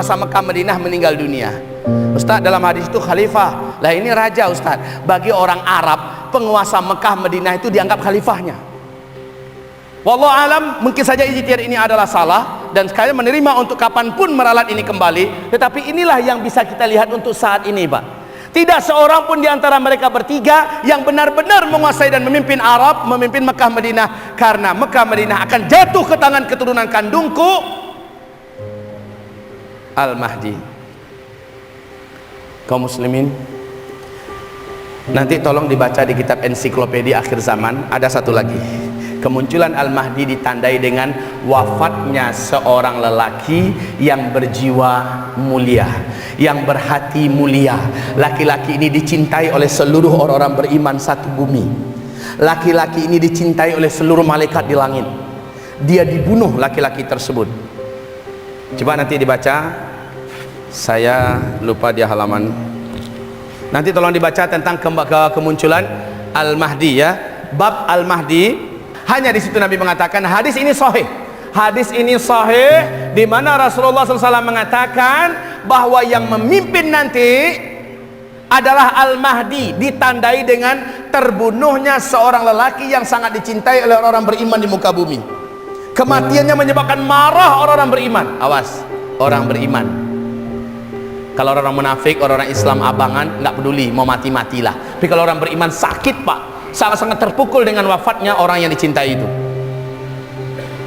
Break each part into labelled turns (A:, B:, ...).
A: penguasa Mekah Madinah meninggal dunia. Ustaz, dalam hadis itu khalifah. Lah ini raja Ustaz. Bagi orang Arab, penguasa Mekah Madinah itu dianggap khalifahnya. Wallahu alam, mungkin saja ijtihad ini adalah salah dan sekalian menerima untuk kapanpun meralat ini kembali. Tetapi inilah yang bisa kita lihat untuk saat ini, Pak. Tidak seorang pun di antara mereka bertiga yang benar-benar menguasai dan memimpin Arab, memimpin Mekah Madinah, karena Mekah Madinah akan jatuh ke tangan keturunan kandungku Al-Mahdi. Kaum muslimin, nanti tolong dibaca di kitab ensiklopedia akhir zaman, ada satu lagi. Kemunculan Al-Mahdi ditandai dengan wafatnya seorang lelaki yang berjiwa mulia, yang berhati mulia. Laki-laki ini dicintai oleh seluruh orang-orang beriman satu bumi. Laki-laki ini dicintai oleh seluruh malaikat di langit. Dia dibunuh laki-laki tersebut. Coba nanti dibaca, saya lupa di halaman. Nanti tolong dibaca tentang kemunculan Al-Mahdi ya. Bab Al-Mahdi. Hanya di situ Nabi mengatakan hadis ini sahih. Hadis ini sahih di mana Rasulullah SAW mengatakan bahwa yang memimpin nanti adalah Al-Mahdi, ditandai dengan terbunuhnya seorang lelaki yang sangat dicintai oleh orang-orang beriman di muka bumi. Kematiannya menyebabkan marah orang-orang beriman. Awas, orang beriman. Kalau orang munafik, orang Islam abangan, nggak peduli, mau mati-matilah. Tapi kalau orang beriman sakit, Pak, sangat-sangat terpukul dengan wafatnya orang yang dicintai itu.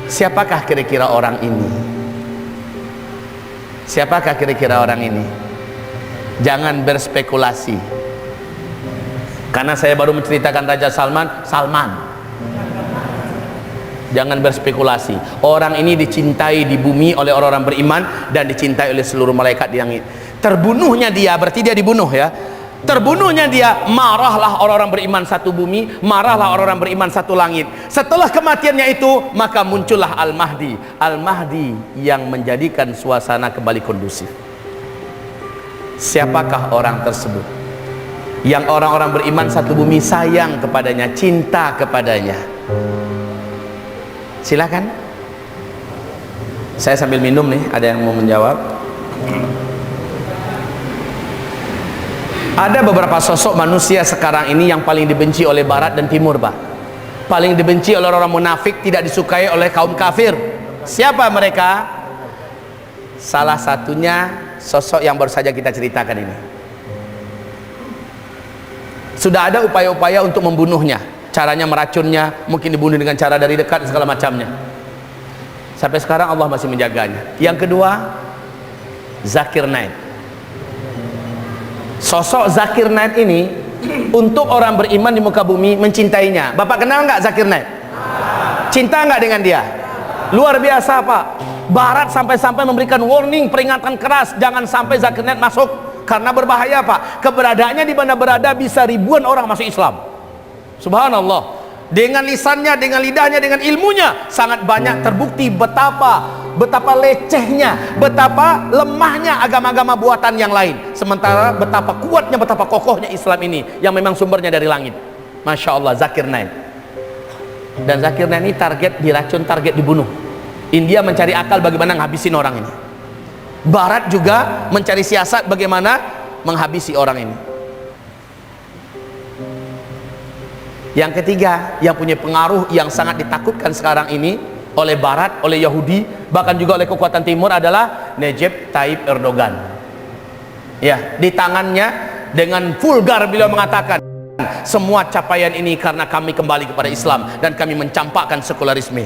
A: Siapakah kira-kira orang ini? Siapakah kira-kira orang ini? Jangan berspekulasi, karena saya baru menceritakan Raja Salman. Jangan berspekulasi. Orang ini dicintai di bumi oleh orang-orang beriman dan dicintai oleh seluruh malaikat di langit. Terbunuhnya dia, berarti dia dibunuh ya. Terbunuhnya dia, marahlah orang-orang beriman satu bumi, marahlah orang-orang beriman satu langit. Setelah kematiannya itu, maka muncullah Al-Mahdi. Al-Mahdi yang menjadikan suasana kembali kondusif. Siapakah orang tersebut? Yang orang-orang beriman satu bumi sayang kepadanya, cinta kepadanya. Silakan. Saya sambil minum nih, ada yang mau menjawab? Ada beberapa sosok manusia sekarang ini yang paling dibenci oleh Barat dan Timur, Pak. Paling dibenci oleh orang munafik, tidak disukai oleh kaum kafir. Siapa mereka? Salah satunya sosok yang baru saja kita ceritakan ini. Sudah ada upaya-upaya untuk membunuhnya. Caranya meracunnya, mungkin dibunuh dengan cara dari dekat, segala macamnya. Sampai sekarang Allah masih menjaganya. Yang kedua, Zakir Naik. Sosok Zakir Naik ini untuk orang beriman di muka bumi mencintainya. Bapak kenal nggak Zakir Naik? Cinta nggak dengan dia? Luar biasa, Pak. Barat sampai-sampai memberikan warning, peringatan keras, jangan sampai Zakir Naik masuk karena berbahaya, Pak. Keberadaannya di mana berada bisa ribuan orang masuk Islam. Subhanallah. Dengan lisannya, dengan lidahnya, dengan ilmunya sangat banyak terbukti betapa lecehnya, betapa lemahnya agama-agama buatan yang lain. Sementara betapa kuatnya, betapa kokohnya Islam ini yang memang sumbernya dari langit. Masya Allah, Zakir Naik. Dan Zakir Naik ini target diracun, target dibunuh. India mencari akal bagaimana menghabisin orang ini. Barat juga mencari siasat bagaimana menghabisi orang ini. Yang ketiga, yang punya pengaruh yang sangat ditakutkan sekarang ini oleh Barat, oleh Yahudi, bahkan juga oleh kekuatan Timur adalah Recep Tayyip Erdogan. Ya, di tangannya dengan vulgar beliau mengatakan, semua capaian ini karena kami kembali kepada Islam dan kami mencampakkan sekularisme.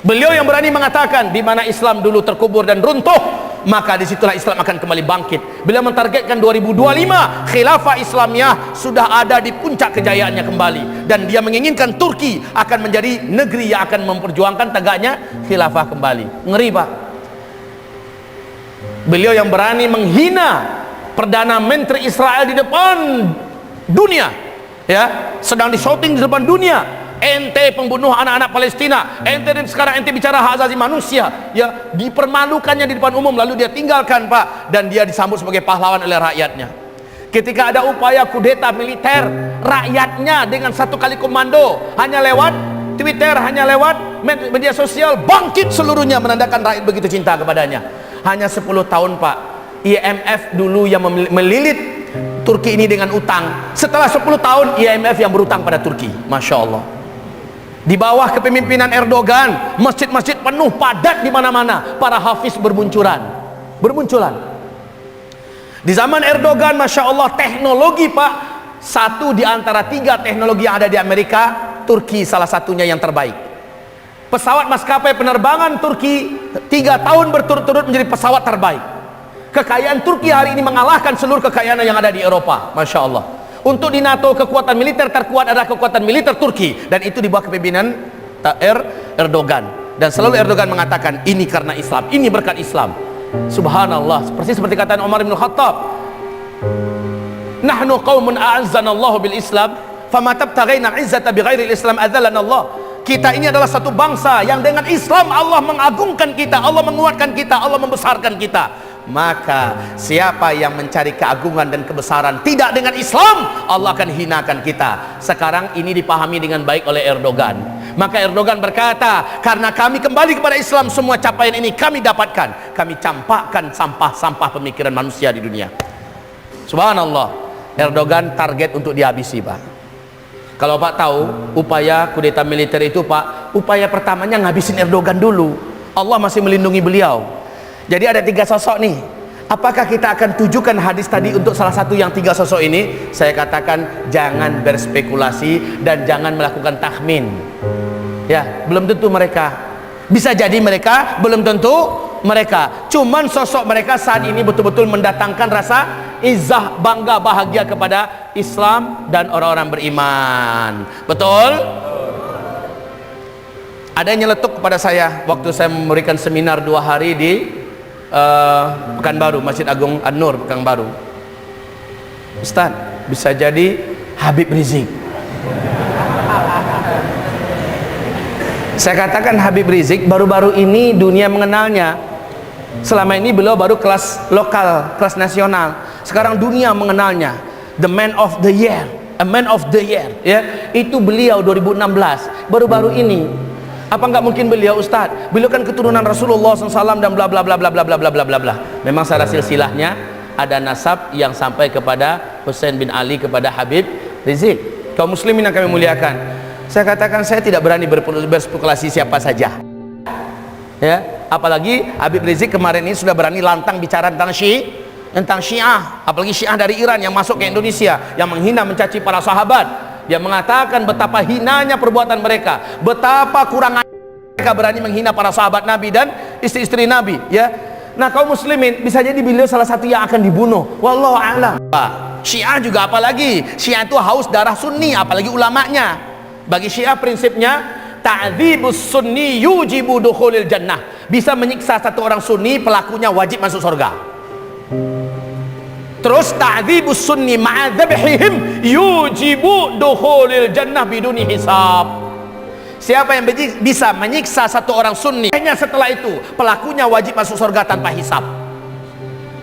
A: Beliau yang berani mengatakan di mana Islam dulu terkubur dan runtuh, maka disitulah Islam akan kembali bangkit. Beliau mentargetkan 2025 khilafah Islamiyah sudah ada di puncak kejayaannya kembali, dan dia menginginkan Turki akan menjadi negeri yang akan memperjuangkan tegaknya khilafah kembali. Ngeri, Pak. Beliau yang berani menghina Perdana Menteri Israel di depan dunia, ya, sedang di shooting di depan dunia. Ente pembunuh anak-anak Palestina, ente sekarang ente bicara hak asasi manusia, ya, dipermalukannya di depan umum, lalu dia tinggalkan, Pak, dan dia disambut sebagai pahlawan oleh rakyatnya. Ketika ada upaya kudeta militer, rakyatnya dengan satu kali komando, hanya lewat Twitter, hanya lewat media sosial, bangkit seluruhnya menandakan rakyat begitu cinta kepadanya. hanya 10 tahun Pak. IMF dulu yang melilit Turki ini dengan utang. Setelah 10 tahun IMF yang berutang pada Turki. Masya Allah. Di bawah kepemimpinan Erdogan, masjid-masjid penuh padat di mana-mana. Para hafiz bermunculan. Di zaman Erdogan, Masya Allah, teknologi Pak, satu di antara 3 teknologi yang ada di Amerika, Turki salah satunya yang terbaik. Pesawat maskapai penerbangan Turki 3 tahun berturut-turut menjadi pesawat terbaik. Kekayaan Turki hari ini mengalahkan seluruh kekayaan yang ada di Eropa. Masya Allah. Untuk di NATO, kekuatan militer terkuat adalah kekuatan militer Turki, dan itu di bawah kepemimpinan Erdogan. Dan selalu Erdogan mengatakan, ini karena Islam, ini berkat Islam. Subhanallah, persis seperti kataan Umar bin Khattab, nahnu qaumun a'azzanallahu bil Islam fama tabtaghaina izzata bighairi Islam adzallana Allah. Kita ini adalah satu bangsa yang dengan Islam Allah mengagungkan kita, Allah menguatkan kita, Allah membesarkan kita. Maka siapa yang mencari keagungan dan kebesaran tidak dengan Islam, Allah akan hinakan kita. Sekarang ini dipahami dengan baik oleh Erdogan. Maka Erdogan berkata, karena kami kembali kepada Islam, semua capaian ini kami dapatkan. Kami campakkan sampah-sampah pemikiran manusia di dunia. Subhanallah. Erdogan target untuk dihabisi Pak. Kalau Pak tahu upaya kudeta militer itu Pak, upaya pertamanya ngabisin Erdogan dulu. Allah masih melindungi beliau. Jadi ada 3 sosok nih. Apakah kita akan tujukan hadis tadi untuk salah satu yang 3 sosok ini? Saya katakan jangan berspekulasi dan jangan melakukan tahmin. Ya, belum tentu mereka. Bisa jadi mereka, belum tentu mereka. Cuman sosok mereka saat ini betul-betul mendatangkan rasa izzah, bangga, bahagia kepada Islam dan orang-orang beriman. Betul? Ada yang nyeletuk kepada saya waktu saya memberikan seminar 2 hari di Pekanbaru, Masjid Agung An-Nur Pekanbaru. Ustaz, bisa jadi Habib Rizik. Saya katakan Habib Rizik baru-baru ini dunia mengenalnya. Selama ini beliau baru kelas lokal, kelas nasional. Sekarang dunia mengenalnya. The man of the year, a man of the year, ya. Itu beliau 2016, baru-baru ini. Apa nggak mungkin beliau Ustaz? Beliau kan keturunan Rasulullah SAW dan bla bla bla bla bla bla bla bla bla bla. Memang secara silsilahnya ada nasab yang sampai kepada Husain bin Ali kepada Habib Rizik. Kaum muslimin yang kami muliakan, saya katakan saya tidak berani berspekulasi siapa saja. Ya, apalagi Habib Rizik kemarin ini sudah berani lantang bicara tentang Syiah, apalagi Syiah dari Iran yang masuk ke Indonesia, yang menghina mencaci para sahabat. Dia mengatakan betapa hinanya perbuatan mereka, betapa kurang mereka berani menghina para sahabat Nabi dan istri-istri Nabi, ya. Nah, kaum muslimin, bisa jadi beliau salah satu yang akan dibunuh. Wallahu a'lam. Syiah juga apalagi, Syiah itu haus darah Sunni, apalagi ulamanya. Bagi Syiah prinsipnya ta'dzibus sunni yujibu dukhulil jannah. Bisa menyiksa satu orang Sunni, pelakunya wajib masuk surga. Terus ta'dzibus sunni ma'adzabihim yujibu dukhulil jannah biduni hisab. Siapa yang bisa menyiksa satu orang Sunni, hanya setelah itu pelakunya wajib masuk surga tanpa hisab.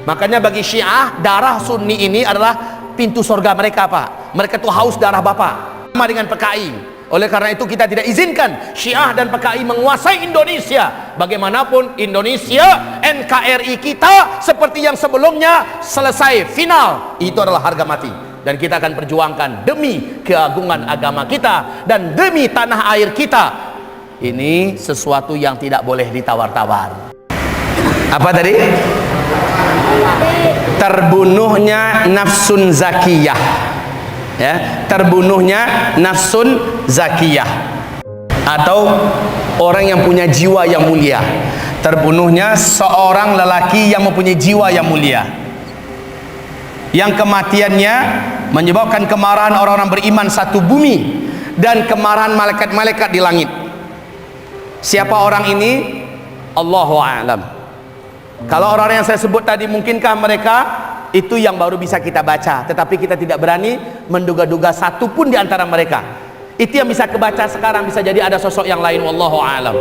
A: Makanya bagi Syiah, darah Sunni ini adalah pintu surga mereka Pak. Mereka tuh haus darah Bapak, sama dengan PKI. Oleh karena itu kita tidak izinkan Syiah dan PKI menguasai Indonesia. Bagaimanapun Indonesia, NKRI kita seperti yang sebelumnya selesai final, itu adalah harga mati. Dan kita akan perjuangkan demi keagungan agama kita dan demi tanah air kita. Ini sesuatu yang tidak boleh ditawar-tawar. Apa tadi? Terbunuhnya nafsun zakiyah, ya, terbunuhnya nafsun zakiyah, atau orang yang punya jiwa yang mulia. Terbunuhnya seorang lelaki yang mempunyai jiwa yang mulia, yang kematiannya menyebabkan kemarahan orang-orang beriman satu bumi dan kemarahan malaikat-malaikat di langit. Siapa orang ini? Allahu a'lam. Kalau orang-orang yang saya sebut tadi, mungkinkah mereka? Itu yang baru bisa kita baca, tetapi kita tidak berani menduga-duga satu pun di antara mereka. Itu yang bisa kebaca sekarang, bisa jadi ada sosok yang lain. Wallahu a'lam.